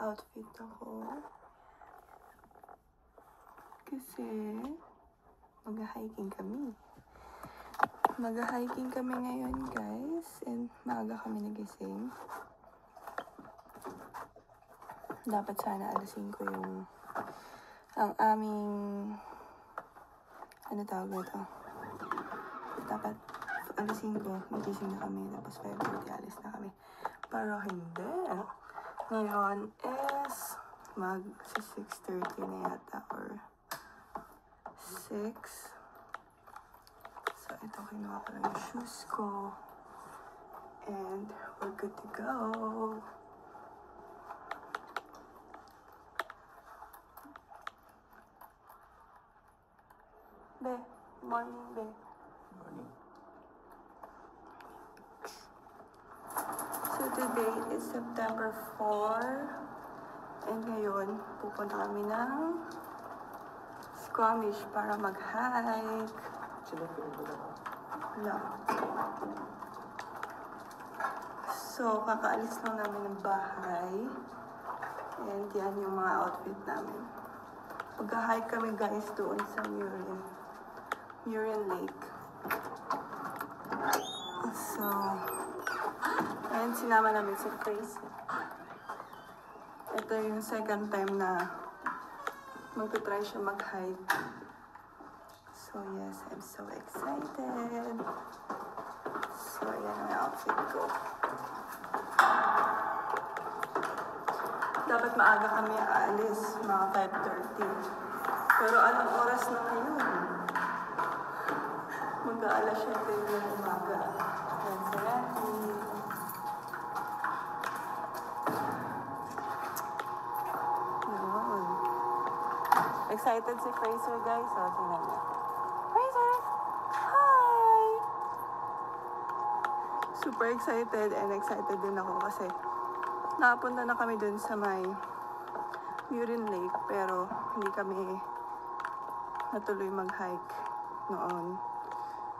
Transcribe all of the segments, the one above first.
naka-outfit ako. Kasi mag-hiking kami. Mag-hiking kami ngayon, guys. And maaga kami nagising. Dapat sana alasin ko yung ang aming ano tawag nito. Dapat alasin ko, nagising na kami. Tapos 5:30 alis na kami. Pero hindi. Ngayon is mag 6:30 na yata or 6. So ito, kinuha ko lang yung shoes ko. And we're good to go. Be, morning, be. Morning. So today is September 4. And ngayon, pupunta kami ng Squamish para mag-hike. Wala. So, kakaalis lang namin ng bahay. And yan yung mga outfit namin. Mag-hike kami, guys, doon sa Murin Lake. So, ayan, sinama namin si Tracy. Ito yung second time na magtitry siya mag-hike. So, yes, I'm so excited. So, ayan ang outfit ko. Dapat maaga kami aalis, mga 5:30. Pero anong oras na ngayon? Mag-aalas 7 ng umaga. Ayan, si Randy. Yun. Excited si Fraser, guys. O, tingnan niya. Fraser! Hi! Super excited and excited din ako kasi napunta na kami dun sa may Murin Lake pero hindi kami natuloy mag-hike noon.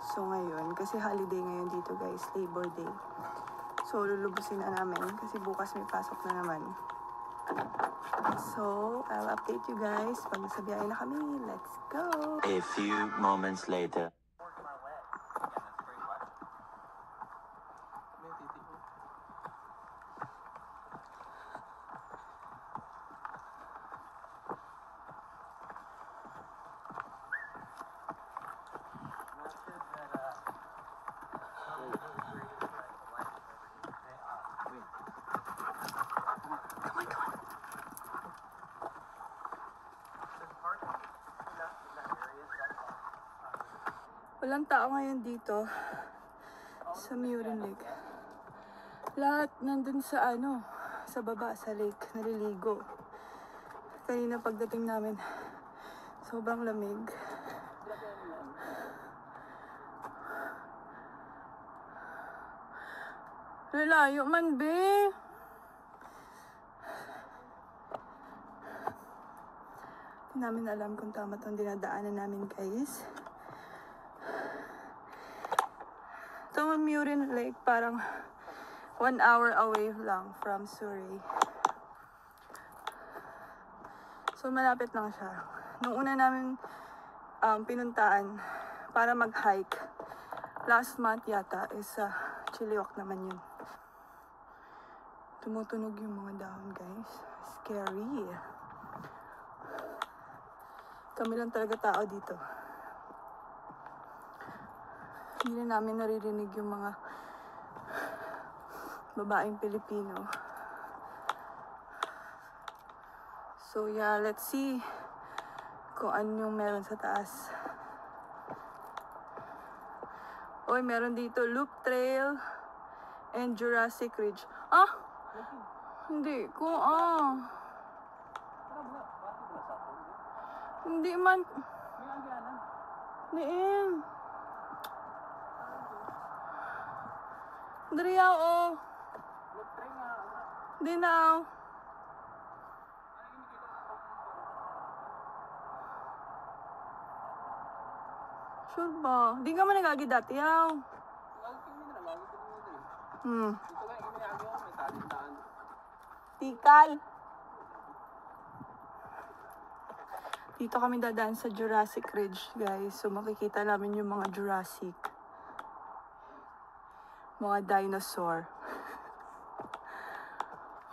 So ngayon, kasi holiday ngayon dito, guys, Labor Day. So lulubusin na namin kasi bukas may pasok na naman. So I'll update you guys pag nasa biyahe na kami. Let's go! A few moments later. Walang tao ngayon dito sa Murin Lake. Lahat nandun sa sa baba, sa lake, naliligo. Kanina pagdating namin, sobrang lamig. Lalayo man, be! Hindi namin alam kung tama itong dinadaanan namin, guys. Itong Murin Lake, parang 1 hour away lang from Surrey. So, malapit lang siya. Nung una namin pinuntaan para mag-hike, last month yata, is Chilliwack naman yun. Tumutunog yung mga dahon, guys. Scary. Kami lang talaga tao dito. Hindi na namin naririnig yung mga babaeng Pilipino. So yeah, let's see kung ano yung meron sa taas. Oy, meron dito Loop Trail and Jurassic Ridge. Ah! Hindi ko, Hindi man. Diin. Dariyaw, Di na, Sure ba? Di ka man nagagi dati, yaw. Tikal. Dito kami dadaan sa Jurassic Ridge, guys. So, makikita namin yung mga Jurassic. Mga dinosaur.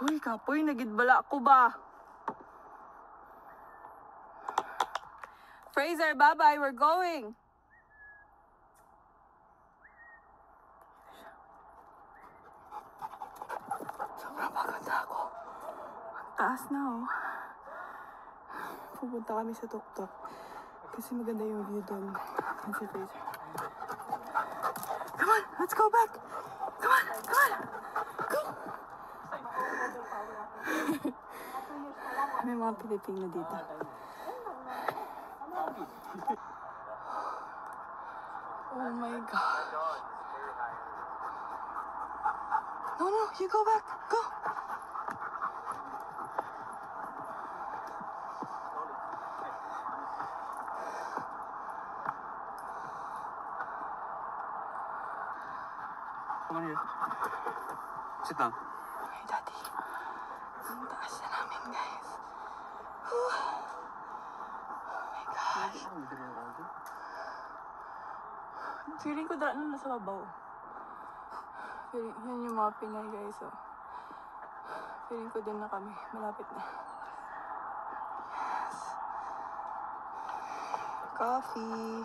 Uy, kapoy, nagidbala ko ba? Fraser, bye-bye, we're going! Sobrang pagod ako. Ang taas na, oh. Pupunta kami sa tuk-tuk. Kasi maganda yung view doon. Yan si Fraser. Come on, let's go back! Come on, come on! Go! May mga Pilipino dito. Oh my God. No, no, you go back. Go. Come on here. Sit down. Hey, Daddy. Ang taas na namin, guys. Oh my gosh. Feeling ko daan na nasa babaw. Feeling, yan yung mga Pinay, guys, oh. Feeling ko din na kami. Malapit na. Yes. Coffee.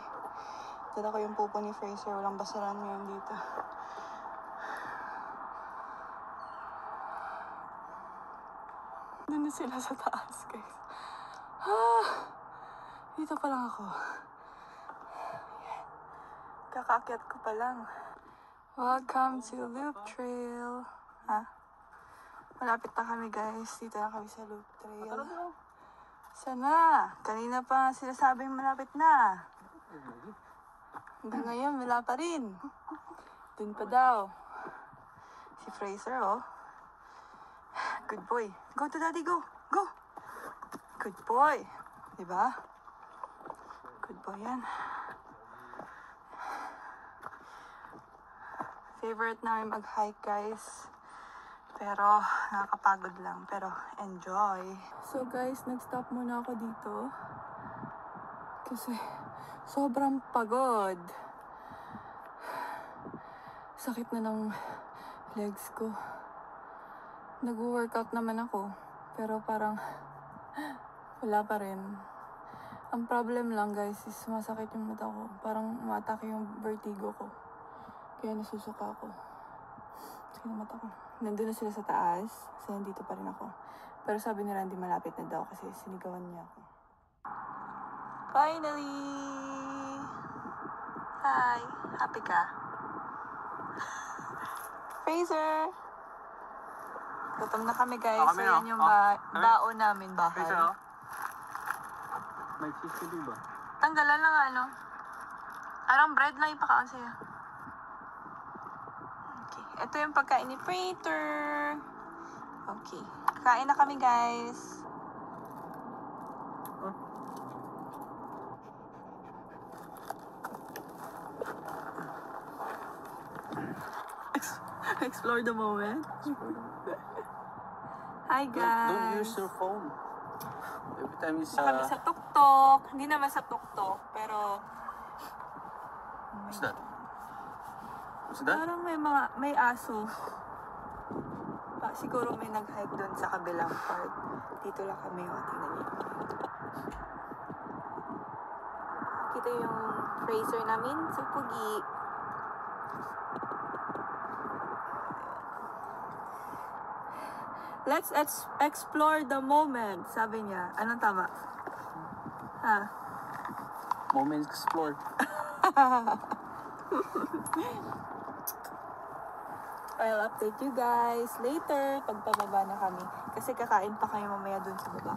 Dala ko yung pupo ni Fraser. Walang basaran ngayon dito. Doon na sila sa taas, guys. Ah! Dito pa lang ako. Ayan. Kakaakyat ko pa lang. Welcome to Loop Trail. Ha? Malapit na kami, guys. Dito na kami sa Loop Trail. Sana. Kanina pa sila sabing malapit na. Hanggang ngayon, wala pa rin. Dun pa daw. Si Fraser, oh. Good boy. Go to daddy, go. Go. Good boy. Diba? Good boy yan. Favorite namin mag-hike, guys. Pero, nakakapagod lang. Pero, enjoy. So, guys, nag-stop muna ako dito. Kasi, sobrang pagod. Sakit na ng legs ko. Nag-workout naman ako. Pero parang, wala pa rin. Ang problem lang, guys, is masakit yung mata ko. Parang umatake yung vertigo ko. Kaya nasusuka ako. Sakit yung mata ko. Nandun na sila sa taas. Kasi nandito pa rin ako. Pero sabi ni Randy malapit na daw kasi sinigawan niya ako. Finally! Hi! Happy ka? Fraser! Gutom na kami, guys. Kami So, na. yan yung Kami. baon namin bahay. Fraser, oh. May cheese ka ba? Tanggalan lang ano. Arang bread lang ipakaon sa'yo. Okay. Ito yung pagkain ni Prater. Okay. Kain na kami, guys. Explore the moment. Hi, guys. Don't use your phone. Every time you Kami sa tuk-tuk. Hindi naman sa tuk-tuk, pero What's that? What's that? parang may aso. Siguro may nag-hike doon sa kabilang part. Dito lang kami, oh. Tingnan niyo. Kita yung Fraser namin sa Pugi. Let's explore the moment, sabi niya. Anong tama? Ha? Moments explore. I'll update you guys later pag pababa na kami. Kasi kakain pa kami mamaya dun sa baba.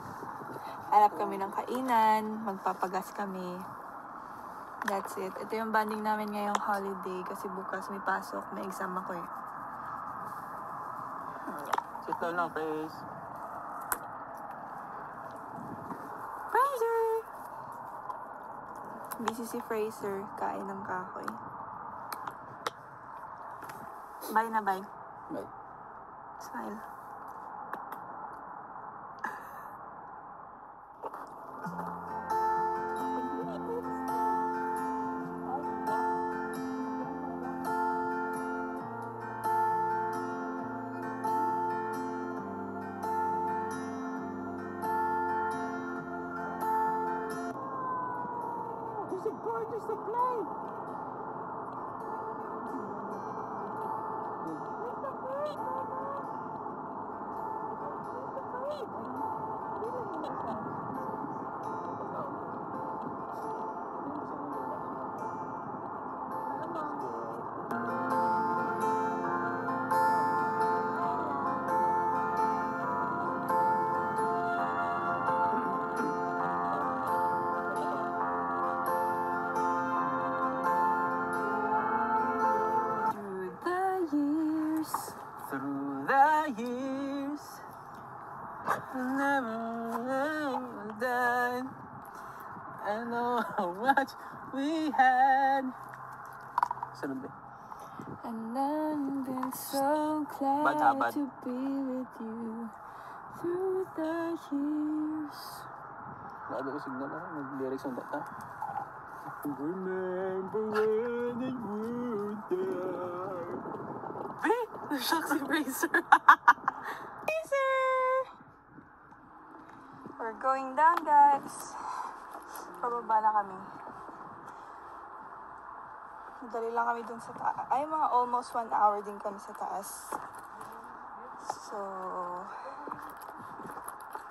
Hanap kami ng kainan, magpapagas kami. That's it. Ito yung banding namin ngayong holiday kasi bukas may pasok, may exam ako eh. Sit down lang, please. Fraser! Busy si Fraser, kain ng kahoy. Bye na, bye. Bye. Smile. too gorgeous to play. Through the years, never done. I know how much we had. Sunod ba? And I've been so glad Bad. to be with you through the years. Lalo ko signal ako, mag-lyrics ang bata. Remember when it would die. Wait! Shucks, eraser! Eraser! We're going down, guys. Pababa na kami. Madali lang kami dun sa taas. Ay, mga almost 1 hour din kami sa taas. So,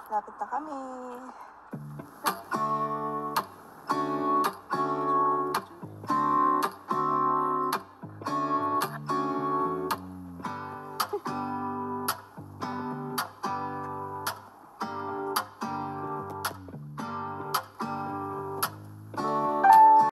lapit na kami.